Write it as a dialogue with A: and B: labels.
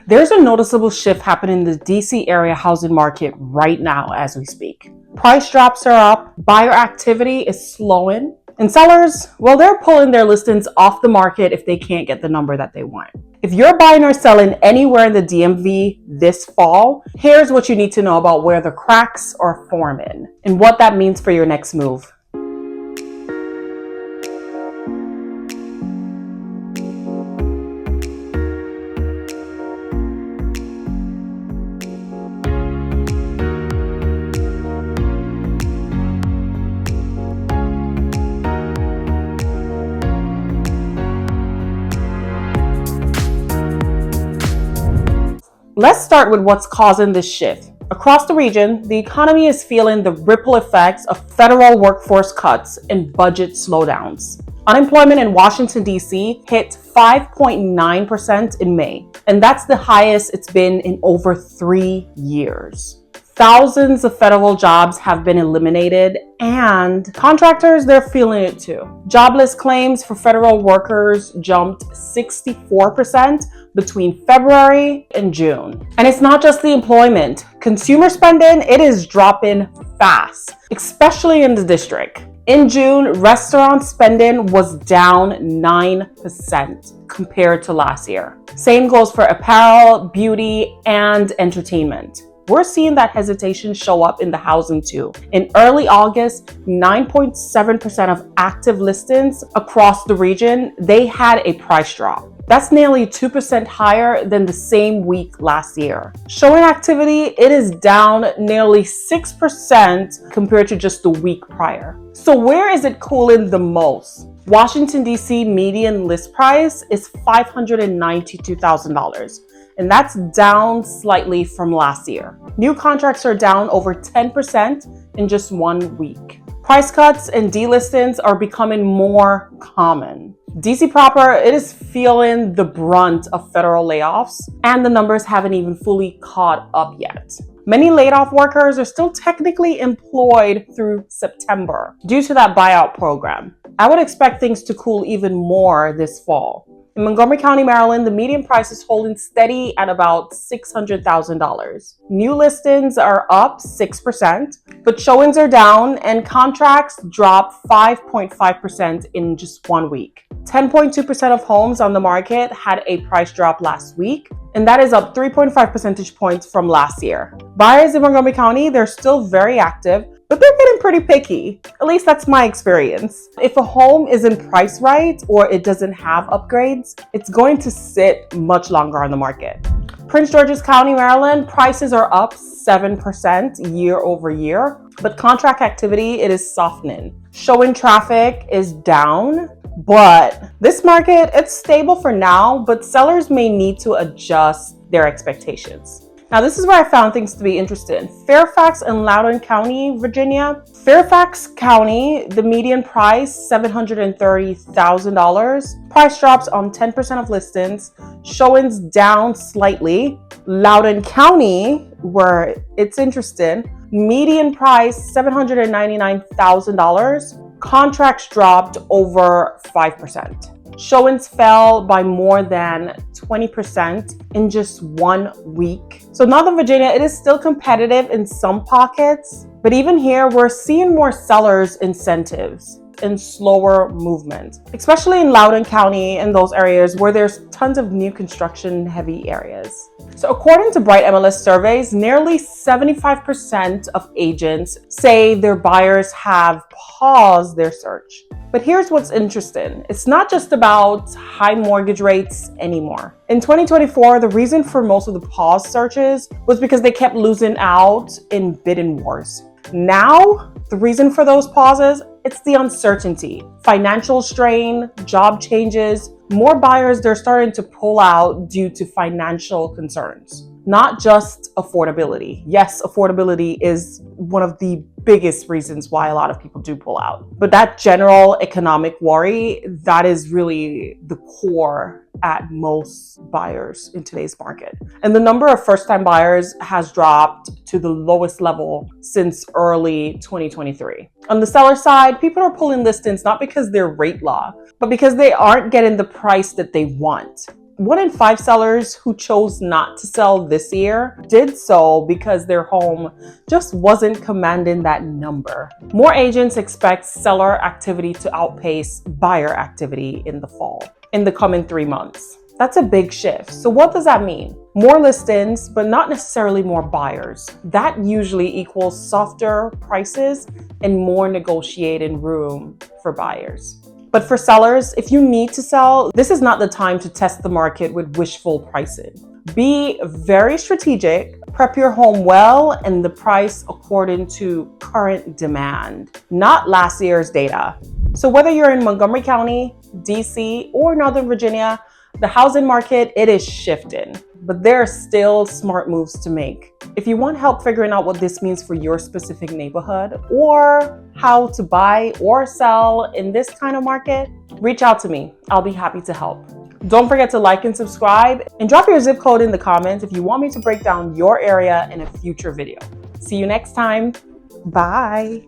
A: There's a noticeable shift happening in the DC area housing market right now as we speak. Price drops are up, buyer activity is slowing, and sellers, well, they're pulling their listings off the market if they can't get the number that they want. If you're buying or selling anywhere in the DMV this fall, here's what you need to know about where the cracks are forming and what that means for your next move. Let's start with what's causing this shift. Across the region, the economy is feeling the ripple effects of federal workforce cuts and budget slowdowns. Unemployment in Washington, D.C. hit 5.9% in May, and that's the highest it's been in over 3 years. Thousands of federal jobs have been eliminated, and contractors, they're feeling it too. Jobless claims for federal workers jumped 64% between February and June. And it's not just the employment. Consumer spending, it is dropping fast, especially in the district. In June, restaurant spending was down 9% compared to last year. Same goes for apparel, beauty, and entertainment. We're seeing that hesitation show up in the housing too. In early August, 9.7% of active listings across the region, they had a price drop. That's nearly 2% higher than the same week last year. Showing activity, it is down nearly 6% compared to just the week prior. So where is it cooling the most? Washington, D.C. median list price is $592,000. And that's down slightly from last year. New contracts are down over 10% in just 1 week. Price cuts and delistings are becoming more common. DC proper, it is feeling the brunt of federal layoffs, and the numbers haven't even fully caught up yet. Many laid off workers are still technically employed through September due to that buyout program. I would expect things to cool even more this fall. In Montgomery County, Maryland, the median price is holding steady at about $600,000. New listings are up 6%, but showings are down and contracts dropped 5.5% in just 1 week. 10.2% of homes on the market had a price drop last week, and that is up 3.5 percentage points from last year. Buyers in Montgomery County, they're still very active, but they're getting pretty picky. At least that's my experience. If a home isn't priced right or it doesn't have upgrades, it's going to sit much longer on the market. Prince George's County, Maryland, prices are up 7% year over year, but contract activity, it is softening. Showing traffic is down, but this market, it's stable for now, but sellers may need to adjust their expectations. Now, this is where I found things to be interesting. Fairfax and Loudoun County, Virginia. Fairfax County, the median price, $730,000. Price drops on 10% of listings. Showings down slightly. Loudoun County, where it's interesting, median price, $799,000. Contracts dropped over 5%. Showings fell by more than 20% in just 1 week. So Northern Virginia, it is still competitive in some pockets, but even here, we're seeing more sellers' incentives and slower movement, especially in Loudoun County and those areas where there's tons of new construction heavy areas. So according to Bright MLS surveys, nearly 75% of agents say their buyers have paused their search. But here's what's interesting. It's not just about high mortgage rates anymore. In 2024, the reason for most of the pause searches was because they kept losing out in bidding wars. Now, the reason for those pauses, it's the uncertainty, financial strain, job changes. More buyers, they're starting to pull out due to financial concerns, not just affordability. Yes, affordability is one of the biggest reasons why a lot of people do pull out. But that general economic worry, that is really the core at most buyers in today's market. And the number of first-time buyers has dropped to the lowest level since early 2023. On the seller side, people are pulling listings not because they're rate locked, but because they aren't getting the price that they want. 1 in 5 sellers who chose not to sell this year did so because their home just wasn't commanding that number. More agents expect seller activity to outpace buyer activity in the fall, in the coming 3 months. That's a big shift. So what does that mean? More listings, but not necessarily more buyers. That usually equals softer prices and more negotiating room for buyers. But for sellers, if you need to sell, this is not the time to test the market with wishful pricing. Be very strategic, prep your home well, and the price according to current demand, not last year's data. So whether you're in Montgomery County, DC, or Northern Virginia, the housing market, it is shifting, but there are still smart moves to make. If you want help figuring out what this means for your specific neighborhood or how to buy or sell in this kind of market, reach out to me. I'll be happy to help. Don't forget to like and subscribe and drop your zip code in the comments if you want me to break down your area in a future video. See you next time. Bye.